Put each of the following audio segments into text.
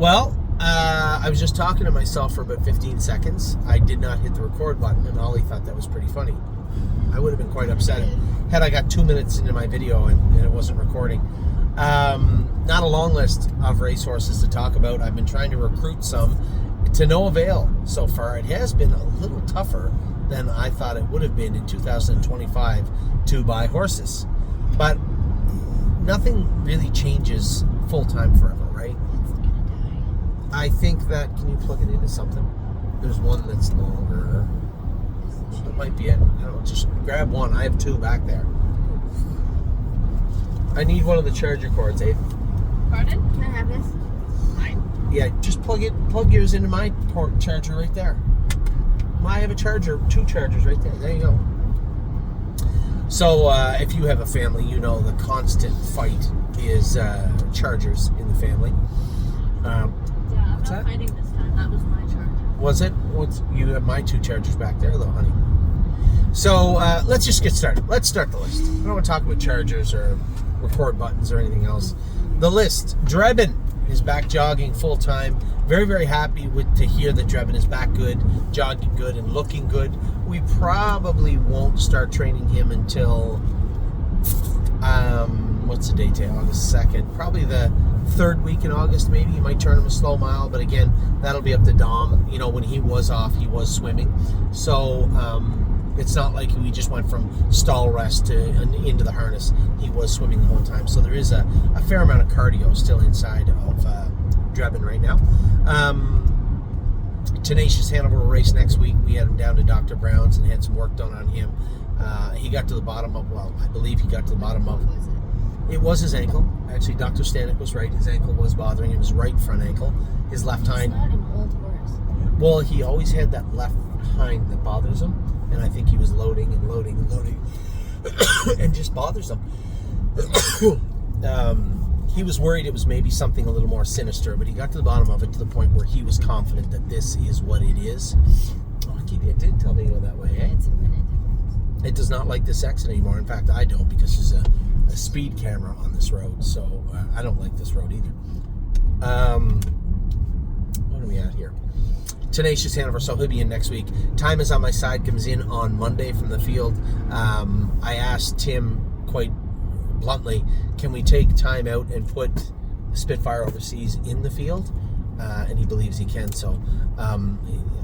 Well, I was just talking to myself for about 15 seconds. I did not hit the record button, and Ollie thought that was pretty funny. I would have been quite upset had I got 2 minutes into my video and it wasn't recording. Not a long list of racehorses to talk about. I've been trying to recruit some to no avail so far. It has been a little tougher than I thought it would have been in 2025 to buy horses. But nothing really changes full-time forever, right? I think that, can you plug it into something? There's one that's longer. That might be it. I don't know, just grab one. I have two back there. I need one of the charger cords, Abe. Pardon? Can I have this? Mine? Yeah, just plug yours into my port charger right there. I have a charger, two chargers right there. There you go. So, if you have a family, you know the constant fight is chargers in the family. I'm not fighting this time. That was my charger. Was it? You have my two chargers back there, though, honey. So, let's just get started. Let's start the list. I don't want to talk about chargers or record buttons or anything else. The list. Drebin is back jogging full-time. Very, very happy to hear that Drebin is back good, jogging good, and looking good. We probably won't start training him until, what's the date today? August 2nd. Probably the third week in August, maybe. You might turn him a slow mile, but again, that'll be up to Dom. You know, when he was off, he was swimming. So, it's not like we just went from stall rest to into the harness. He was swimming the whole time. So there is a fair amount of cardio still inside of Drebin right now. Tenacious Hanover will race next week. We had him down to Dr. Brown's and had some work done on him. He got to the bottom of, well, I believe he got to the bottom of, it was his ankle. Actually, Dr. Stanek was right. His ankle was bothering him, his right front ankle. His left hind. It's not an old horse. Well, he always had that left hind that bothers him. And I think he was loading and loading and loading and just bothers him. He was worried it was maybe something a little more sinister, but he got to the bottom of it to the point where he was confident that this is what it is. Oh, it did tell me to go that way, eh? It's a minute difference. It does not like this exit anymore. In fact, I don't, because there's a speed camera on this road, so I don't like this road either. What are we at here? Tenacious Hanover, so he'll be in next week. Time Is On My Side comes in on Monday from the field. I asked Tim quite bluntly, can we take time out and put Spitfire Overseas in the field? And he believes he can. So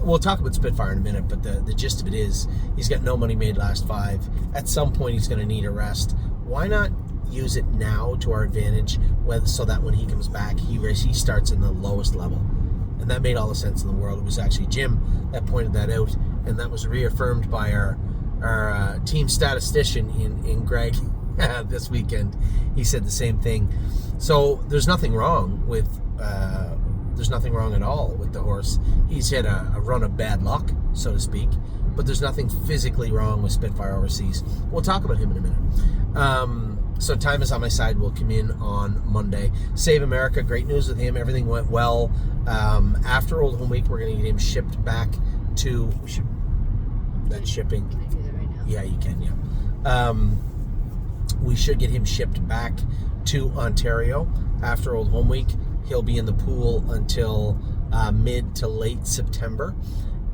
we'll talk about Spitfire in a minute, but the gist of it is he's got no money made last 5. At some point he's going to need a rest. Why not use it now to our advantage, so that when he comes back he starts in the lowest level? And that made all the sense in the world. It was actually Jim that pointed that out, and that was reaffirmed by our team statistician in Greg this weekend. He said the same thing. So there's nothing wrong with there's nothing wrong at all with the horse. He's had a run of bad luck, so to speak, but there's nothing physically wrong with Spitfire Overseas. We'll talk about him in a minute. So Time Is On My Side will come in on Monday. Save America, great news with him. Everything went well. After Old Home Week, we're going to get him shipped back to... That's shipping. Can I do that right now? Yeah, you can, yeah. We should get him shipped back to Ontario after Old Home Week. He'll be in the pool until mid to late September.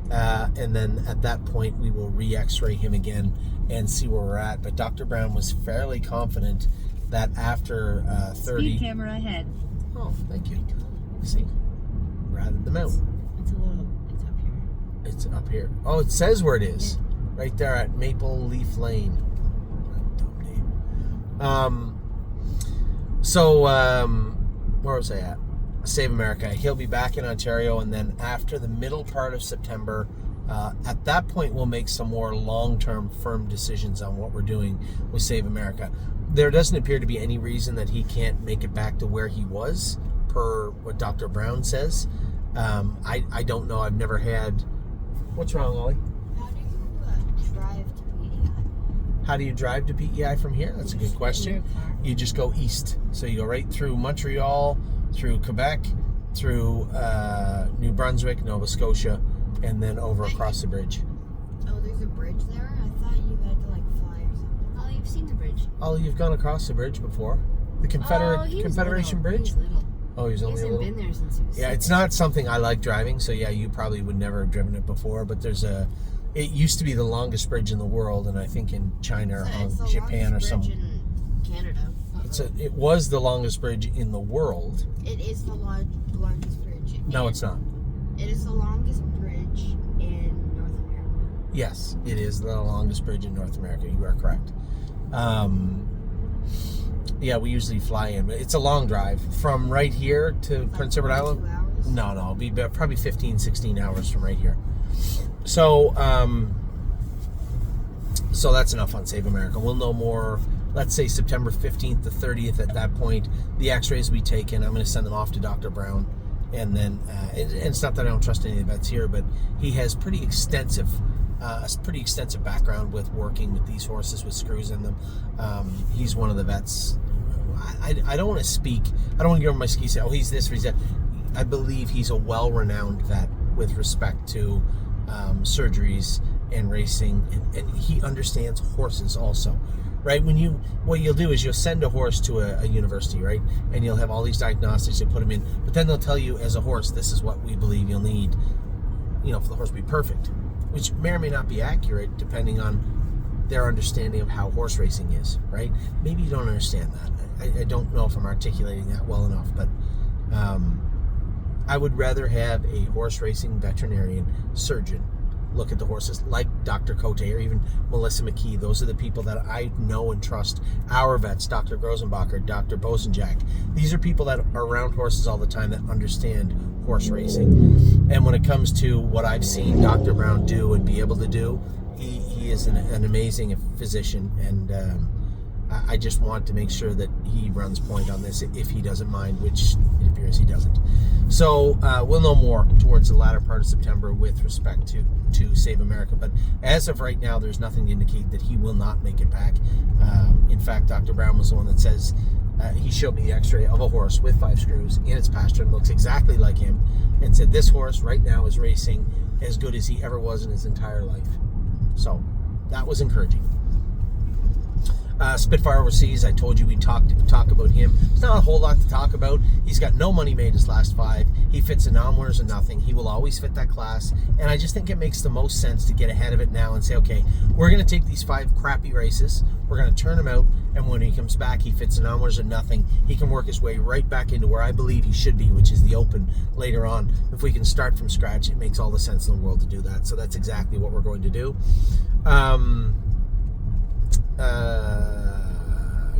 And then at that point, we will re-x-ray him again and see where we're at. But Dr. Brown was fairly confident that after 30... Speed camera ahead. Oh, thank you. See? Ratted them out. It's up here. It's up here. Oh, it says where it is. Right there at Maple Leaf Lane. Dumb name. Where was I at? Save America. He'll be back in Ontario, and then after the middle part of September, at that point we'll make some more long-term firm decisions on what we're doing with Save America. There doesn't appear to be any reason that he can't make it back to where he was, per what Dr. Brown says. I don't know. I've never had... What's wrong, Ollie? How do you drive to PEI? How do you drive to PEI from here? That's a good question. You just go east. So you go right through Montreal, through Quebec, through New Brunswick, Nova Scotia, and then over across the bridge. Oh, there's a bridge there? I thought you had to like fly or something. Oh, you've seen the bridge. Oh, you've gone across the bridge before? The Confederation Bridge? He's little. Oh, he's He only a hasn't little. been there since he was Yeah, 6. it's not something I like driving. So yeah, you probably would never have driven it before. But it used to be the longest bridge in the world, and I think in China or It's the Japan or longest some. bridge in Canada. It was the longest bridge in the world. It is the largest bridge. No, it's not. It is the longest bridge in North America. Yes, it is the longest bridge in North America. You are correct. Yeah, we usually fly in, but it's a long drive from right here to Prince Edward Island. 2 hours. No, it'll be probably 15, 16 hours from right here. So, so that's enough on Save America. We'll know more, let's say September 15th to 30th. At that point, the x-rays we taken, I'm going to send them off to Dr. Brown. And then, it's not that I don't trust any of the vets here, but he has pretty extensive background with working with these horses with screws in them. He's one of the vets. I don't want to speak. I don't want to give him my ski say, oh, he's this or he's that. I believe he's a well-renowned vet with respect to surgeries and racing, and he understands horses also, right? What you'll do is you'll send a horse to a university, right? And you'll have all these diagnostics, you put them in, but then they'll tell you as a horse, this is what we believe you'll need, for the horse to be perfect, which may or may not be accurate depending on their understanding of how horse racing is, right? Maybe you don't understand that. I don't know if I'm articulating that well enough, but I would rather have a horse racing veterinarian surgeon look at the horses, like Dr. Cote or even Melissa McKee. Those are the people that I know and trust. Our vets, Dr. Grosenbacher, Dr. Bosenjack. These are people that are around horses all the time that understand horse racing. And when it comes to what I've seen Dr. Brown do and be able to do, he is an amazing physician, and I just want to make sure that he runs point on this if he doesn't mind, which it appears he doesn't. So we'll know more towards the latter part of September with respect to Save America. But as of right now, there's nothing to indicate that he will not make it back. In fact, Dr. Brown was the one that says, he showed me the x-ray of a horse with 5 screws in its pasture and looks exactly like him, and said this horse right now is racing as good as he ever was in his entire life. So that was encouraging. Spitfire Overseas, I told you we'd talk about him. There's not a whole lot to talk about. He's got no money made his last 5. He fits a non-winners or nothing. He will always fit that class, and I just think it makes the most sense to get ahead of it now and say, okay, we're going to take these 5 crappy races, we're going to turn him out, and when he comes back, he fits a non-winners or nothing. He can work his way right back into where I believe he should be, which is the Open later on. If we can start from scratch, it makes all the sense in the world to do that. So that's exactly what we're going to do.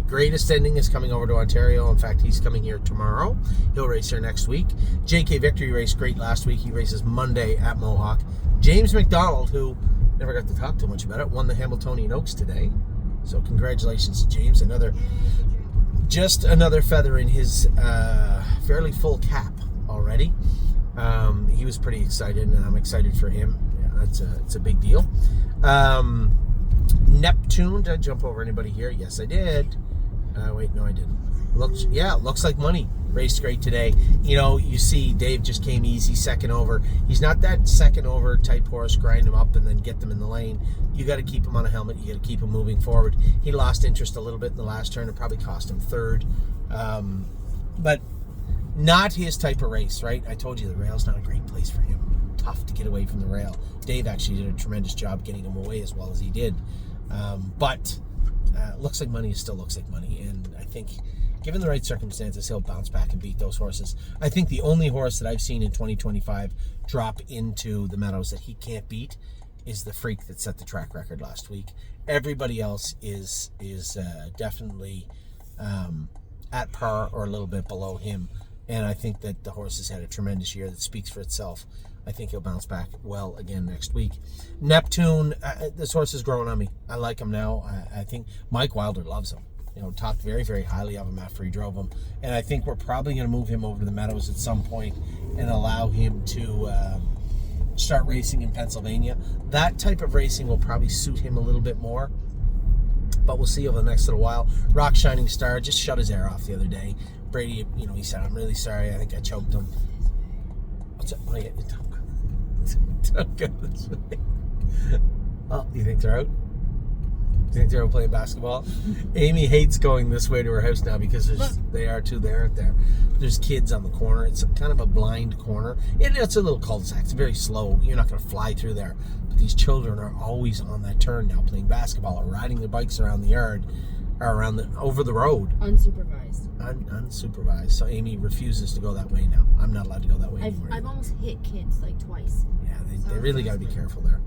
Greatest Ending is coming over to Ontario. In fact, he's coming here tomorrow. He'll race here next week. JK Victory raced great last week. He races Monday at Mohawk. James McDonald, who never got to talk too much about it, won the Hamiltonian Oaks today. So congratulations to James. Just another feather in his fairly full cap already. He was pretty excited, and I'm excited for him. Yeah, it's a big deal. Neptune, did I jump over anybody here? Yes, I did. Wait, no, I didn't. Looks like money. Raced great today. You see Dave just came easy, second over. He's not that second over type horse, grind him up and then get them in the lane. You got to keep him on a helmet. You got to keep him moving forward. He lost interest a little bit in the last turn. It probably cost him third. But not his type of race, right? I told you the rail's not a great place for him. Tough to get away from the rail. Dave actually did a tremendous job getting him away as well as he did. But looks like money still looks like money, and I think given the right circumstances, he'll bounce back and beat those horses. I think the only horse that I've seen in 2025 drop into the meadows that he can't beat is the Freak that set the track record last week. Everybody else is definitely at par or a little bit below him, and I think that the horse has had a tremendous year that speaks for itself. I think he'll bounce back well again next week. Neptune, this horse is growing on me. I like him now. I think Mike Wilder loves him. Talked very, very highly of him after he drove him. And I think we're probably going to move him over to the Meadows at some point and allow him to start racing in Pennsylvania. That type of racing will probably suit him a little bit more. But we'll see over the next little while. Rock Shining Star just shut his air off the other day. Brady, he said, I'm really sorry. I think I choked him. What's up? Oh, yeah. Don't go this way. Oh, you think they're out? You think they're playing basketball? Amy hates going this way to her house now because they aren't there. There's kids on the corner. It's kind of a blind corner. It's a little cul-de-sac. It's very slow. You're not going to fly through there. But these children are always on that turn now playing basketball or riding their bikes around the yard or over the road. Unsupervised. Unsupervised. So Amy refuses to go that way now. I'm not allowed to go that way anymore. I've almost hit kids like twice. Yeah, they really got to be careful there.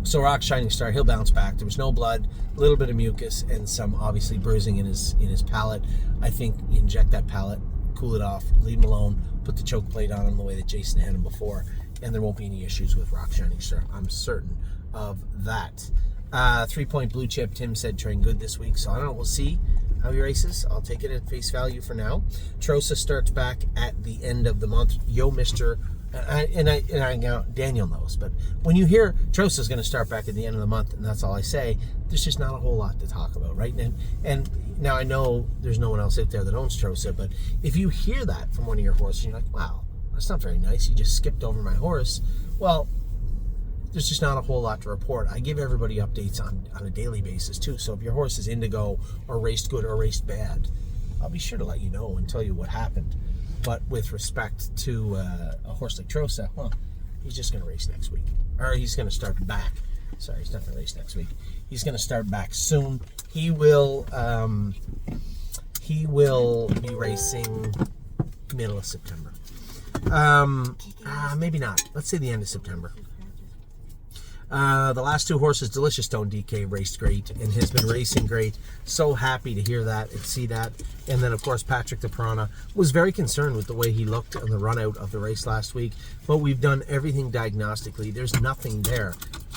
So Rock Shining Star, he'll bounce back. There was no blood, a little bit of mucus, and some obviously bruising in his palate. I think you inject that palate, cool it off, leave him alone, put the choke plate on him the way that Jason had him before, and there won't be any issues with Rock Shining Star. I'm certain of that. 3-point blue chip, Tim said train good this week, so I don't know, we'll see how he races. I'll take it at face value for now. Trosa starts back at the end of the month. Yo, Mr. Daniel knows, but when you hear Trosa's going to start back at the end of the month, and that's all I say, there's just not a whole lot to talk about, right? And now I know there's no one else out there that owns Trosa, but if you hear that from one of your horses, you're like, wow, that's not very nice. You just skipped over my horse. Well, there's just not a whole lot to report. I give everybody updates on a daily basis too. So if your horse is indigo or raced good or raced bad, I'll be sure to let you know and tell you what happened. But with respect to a horse like Trosa, well, he's just going to race next week. Or he's going to start back. Sorry, he's not going to race next week. He's going to start back soon. He will be racing middle of September. Maybe not. Let's say the end of September. The last two horses, Delicious Stone DK raced great and has been racing great. So happy to hear that and see that. And then, of course, Patrick the Piranha was very concerned with the way he looked on the run out of the race last week. But we've done everything diagnostically. There's nothing there.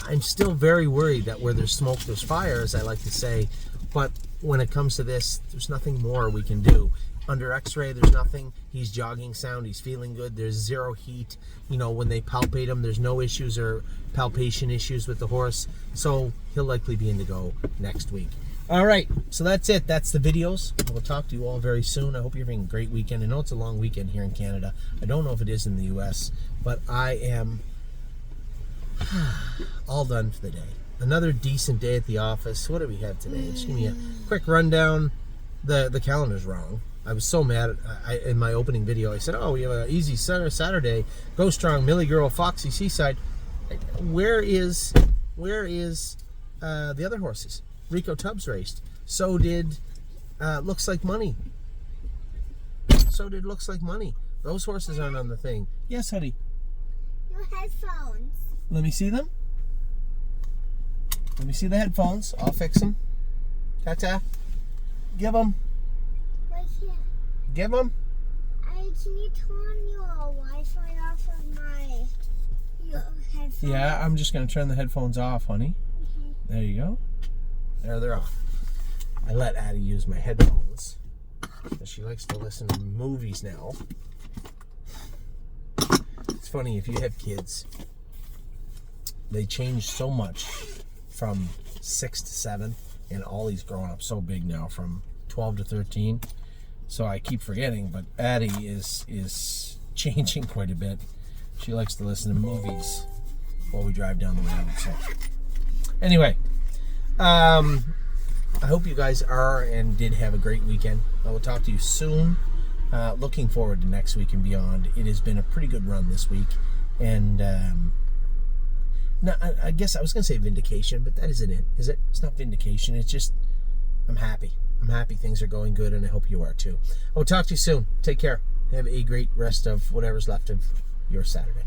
I'm still very worried that where there's smoke, there's fire, as I like to say. But when it comes to this, there's nothing more we can do. Under x-ray, there's nothing. He's jogging sound. He's feeling good. There's zero heat. You know, when they palpate him, there's no issues or palpation issues with the horse. So he'll likely be in to go next week. All right, so that's it. That's the videos. We'll talk to you all very soon. I hope you're having a great weekend. I know it's a long weekend here in Canada. I don't know if it is in the U.S., but I am all done for the day. Another decent day at the office. What do we have today? Just give me a quick rundown. The calendar's wrong. I was so mad. In my opening video, I said, oh, we have an easy Saturday. Go Strong, Millie Girl, Foxy, Seaside. Where is the other horses? Rico Tubbs raced. So did Looks Like Money. Those horses aren't on the thing. Yes, honey. Your headphones. Let me see them. Let me see the headphones. I'll fix them. Ta-ta. Give them. Right here. Give them. Can you turn your Wi-Fi off of your headphones? Yeah, I'm just going to turn the headphones off, honey. Okay. There you go. There they're off. I let Addie use my headphones. She likes to listen to movies now. It's funny, if you have kids, they change so much from 6 to 7, and Ollie's growing up so big now from 12 to 13. So I keep forgetting, but Addie is changing quite a bit. She likes to listen to movies while we drive down the road. So anyway, I hope you guys are and did have a great weekend. I will talk to you soon. Looking forward to next week and beyond. It has been a pretty good run this week. And now, I guess I was going to say vindication, but that isn't it, is it? It's not vindication. It's just I'm happy. I'm happy things are going good, and I hope you are too. I will talk to you soon. Take care. Have a great rest of whatever's left of your Saturday.